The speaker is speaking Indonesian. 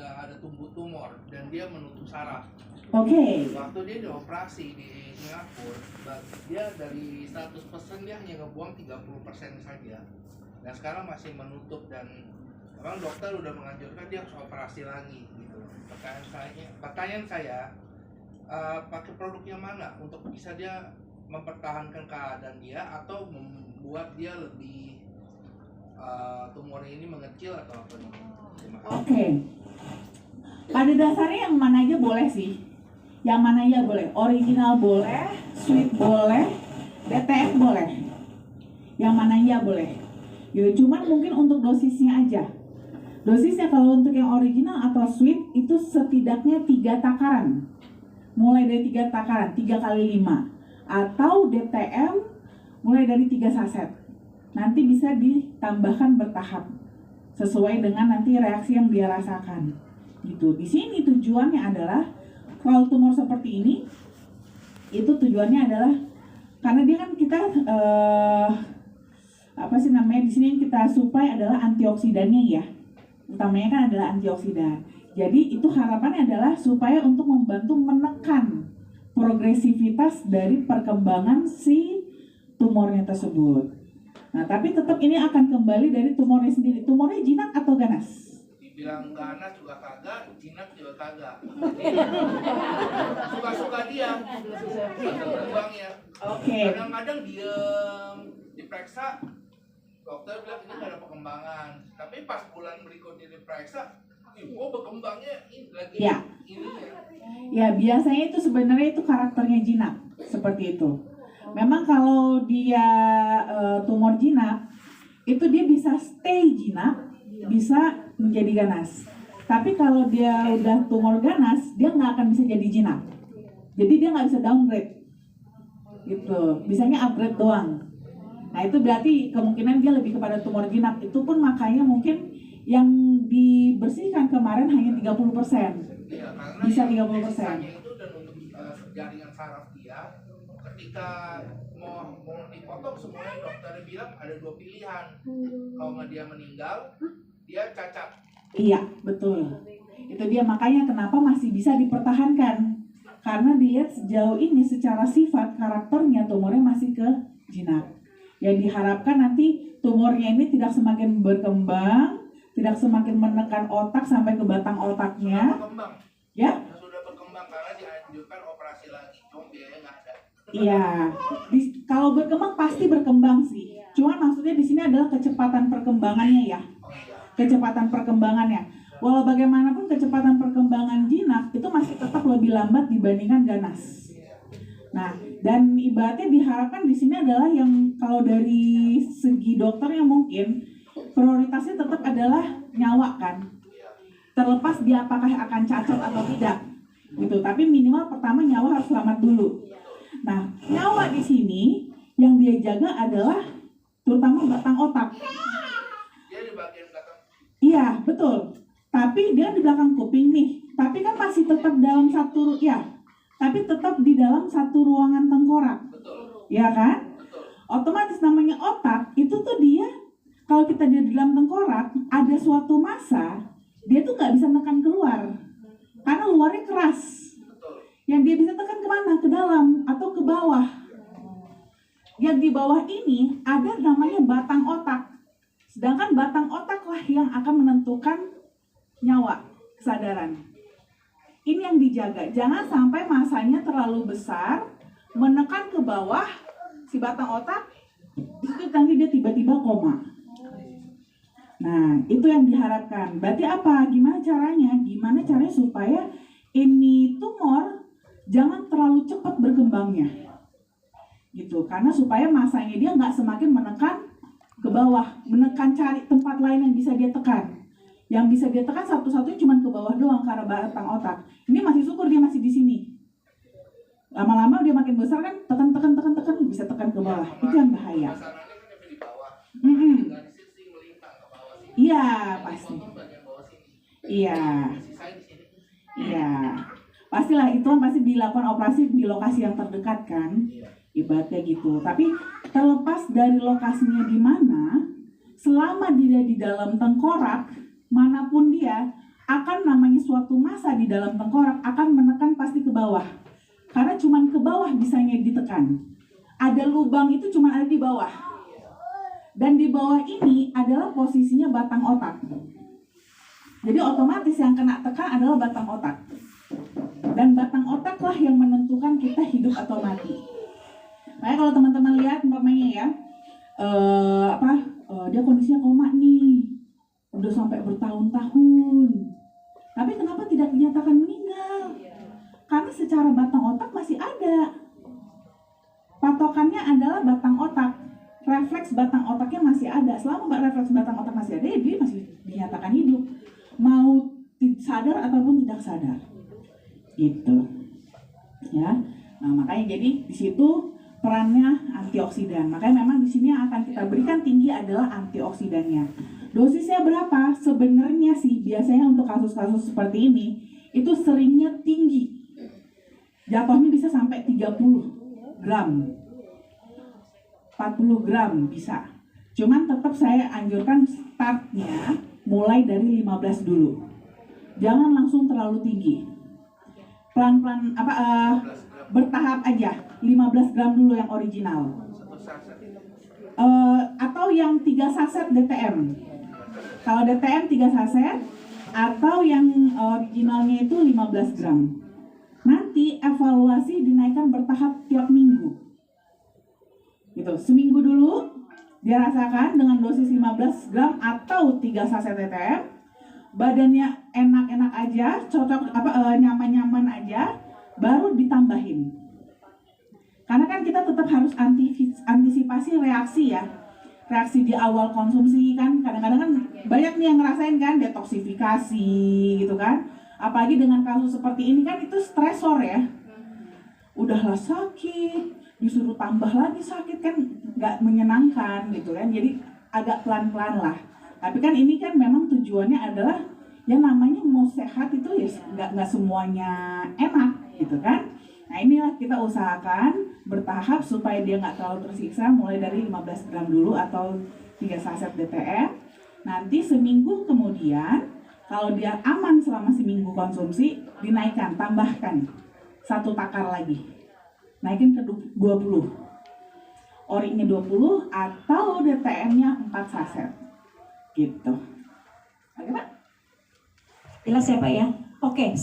udah ada tumbuh tumor dan dia menutup saraf. Oke. Waktu dia dioperasi di Singapura, dia dari 100% dia hanya ngebuang 30% saja. Dan sekarang masih menutup dan memang dokter udah menganjurkan dia harus operasi lagi gitu. Pertanyaan saya pakai produk yang mana untuk bisa dia mempertahankan keadaan dia atau membuat dia lebih tumornya ini mengecil atau apa nih? Oke. Pada dasarnya yang mana aja boleh sih. Yang mana aja boleh. Original boleh, sweet boleh, DTF boleh. Yang mana aja boleh. Ya, cuman mungkin untuk dosisnya aja. Dosisnya kalau untuk yang original atau sweet itu setidaknya 3 takaran. Mulai dari 3 takaran, 3 kali 5. Atau DTM mulai dari 3 saset. Nanti bisa ditambahkan bertahap sesuai dengan nanti reaksi yang dia rasakan. Gitu. Di sini tujuannya adalah kalau tumor seperti ini, itu tujuannya adalah karena dia kan kita di sini yang kita supply adalah antioksidannya ya. Utamanya kan adalah antioksidan. Jadi itu harapannya adalah supaya untuk membantu menekan progresivitas dari perkembangan si tumornya tersebut. Nah, tapi tetap ini akan kembali dari tumornya sendiri. Tumornya jinak atau ganas? Dibilang ganas juga kagak, jinak juga kagak. Suka-suka dia berkembangnya. Oke. Kadang-kadang diem, diperiksa, dokter bilang ini nggak ada perkembangan. Tapi pas bulan berikutnya diperiksa, kok berkembangnya ini lagi ya. Ini ya. Ya, biasanya itu sebenarnya itu karakternya jinak, seperti itu. Memang kalau dia tumor jinak, itu dia bisa stay jinak, bisa menjadi ganas. Tapi kalau dia udah tumor ganas, dia nggak akan bisa jadi jinak. Jadi dia nggak bisa downgrade, gitu. Bisanya upgrade doang. Nah itu berarti kemungkinan dia lebih kepada tumor jinak. Itu pun makanya mungkin yang dibersihkan kemarin hanya 30%. Ya, Bisa 30%. Itu dan untuk jaringan saraf dia, ketika mau dipotong semuanya dokternya bilang ada 2 pilihan. Kalau nggak dia meninggal, dia cacat. Iya, betul. Itu dia makanya kenapa masih bisa dipertahankan. Karena dilihat sejauh ini secara sifat karakternya tumornya masih ke jinak. Yang diharapkan nanti tumornya ini tidak semakin berkembang, tidak semakin menekan otak sampai ke batang otaknya. Sudah berkembang. Ya? Sudah berkembang karena dianjurkan operasi lagi. Cuma biayanya nggak ada. Iya. Kalau berkembang pasti berkembang sih. Cuma maksudnya di sini adalah kecepatan perkembangannya ya. Kecepatan perkembangannya. Walau bagaimanapun kecepatan perkembangan jinak itu masih tetap lebih lambat dibandingkan ganas. Nah, dan ibaratnya diharapkan di sini adalah yang kalau dari segi dokternya mungkin prioritasnya tetap adalah nyawa kan. Terlepas dia apakah akan cacat atau tidak. Gitu. Tapi minimal pertama nyawa harus selamat dulu. Nah, nyawa di sini yang dia jaga adalah terutama batang otak. Dia di bagian belakang. Iya, betul. Tapi dia di belakang kuping nih. Tapi kan masih tetap dalam satu tapi tetap di dalam satu ruangan tengkorak. Betul. Ya kan? Betul. Otomatis namanya otak itu tuh dia kalau kita di dalam tengkorak ada suatu masa dia tuh nggak bisa nekan keluar karena luarnya keras. Betul. Yang dia bisa tekan kemana? Ke dalam atau ke bawah. Yang di bawah ini ada namanya batang otak. Sedangkan batang otaklah yang akan menentukan nyawa, kesadaran. Ini yang dijaga. Jangan sampai masanya terlalu besar, menekan ke bawah si batang otak, itu nanti dia tiba-tiba koma. Nah, itu yang diharapkan. Berarti apa? Gimana caranya? Gimana caranya supaya ini tumor jangan terlalu cepat berkembangnya? Gitu. Karena supaya masanya dia nggak semakin menekan ke bawah, menekan cari tempat lain yang bisa dia tekan. Yang bisa dia tekan satu-satunya cuma ke bawah doang karena batang otak. Ini masih syukur dia masih di sini. Lama-lama dia makin besar kan tekan bisa tekan ke bawah. Itu yang bahaya. Iya, pasti. Iya. Iya. Pastilah itu kan pasti dilakukan operasi di lokasi yang terdekat kan. Ibaratnya gitu. Tapi terlepas dari lokasinya di mana, selama dia di dalam tengkorak, manapun dia akan namanya suatu massa di dalam tengkorak akan menekan pasti ke bawah. Karena cuman ke bawah bisanya ditekan. Ada lubang itu cuma ada di bawah. Dan di bawah ini adalah posisinya batang otak. Jadi otomatis yang kena tekan adalah batang otak. Dan batang otaklah yang menentukan kita hidup atau mati. Makanya kalau teman-teman lihat umpamanya ya, dia kondisinya koma nih, udah sampai bertahun-tahun. Tapi kenapa tidak dinyatakan meninggal? Karena secara batang otak masih ada. Patokannya adalah batang otak. Refleks batang otaknya masih ada. Selama refleks batang otak masih ada, ya dia masih dinyatakan hidup. Mau sadar ataupun tidak sadar. Gitu. Ya. Nah, makanya jadi di situ perannya antioksidan. Makanya memang di sini yang akan kita berikan tinggi adalah antioksidannya. Dosisnya berapa? Sebenarnya sih biasanya untuk kasus-kasus seperti ini itu seringnya tinggi. Jatuhnya bisa sampai 30 gram. 40 gram bisa. Cuman tetap saya anjurkan startnya mulai dari 15 dulu. Jangan langsung terlalu tinggi. Pelan-pelan bertahap aja. 15 gram dulu yang original. Atau yang 3 saset DTM. Kalau DTM 3 saset atau yang originalnya itu 15 gram. Nanti evaluasi dinaikkan bertahap tiap minggu. Gitu, seminggu dulu dia rasakan dengan dosis 15 gram atau 3 saset DTM. Badannya enak-enak aja, cocok nyaman-nyaman aja, baru ditambahin. Karena kan kita tetap harus antisipasi reaksi ya. Reaksi di awal konsumsi kan kadang-kadang kan banyak nih yang ngerasain kan detoksifikasi gitu kan. Apalagi dengan kasus seperti ini kan itu stresor ya. Udahlah sakit, disuruh tambah lagi sakit kan nggak menyenangkan gitu kan. Jadi agak pelan-pelan lah. Tapi kan ini kan memang tujuannya adalah yang namanya mau sehat itu ya nggak semuanya enak gitu kan. Nah inilah kita usahakan bertahap supaya dia nggak terlalu tersiksa, mulai dari 15 gram dulu atau 3 saset DTM. Nanti seminggu kemudian kalau dia aman selama seminggu konsumsi, dinaikkan, tambahkan 1 takar lagi. Naikin ke 20. Orinya 20 atau DTM-nya 4 saset. Gitu. Oke Pak? Jelas ya Pak ya? Oke,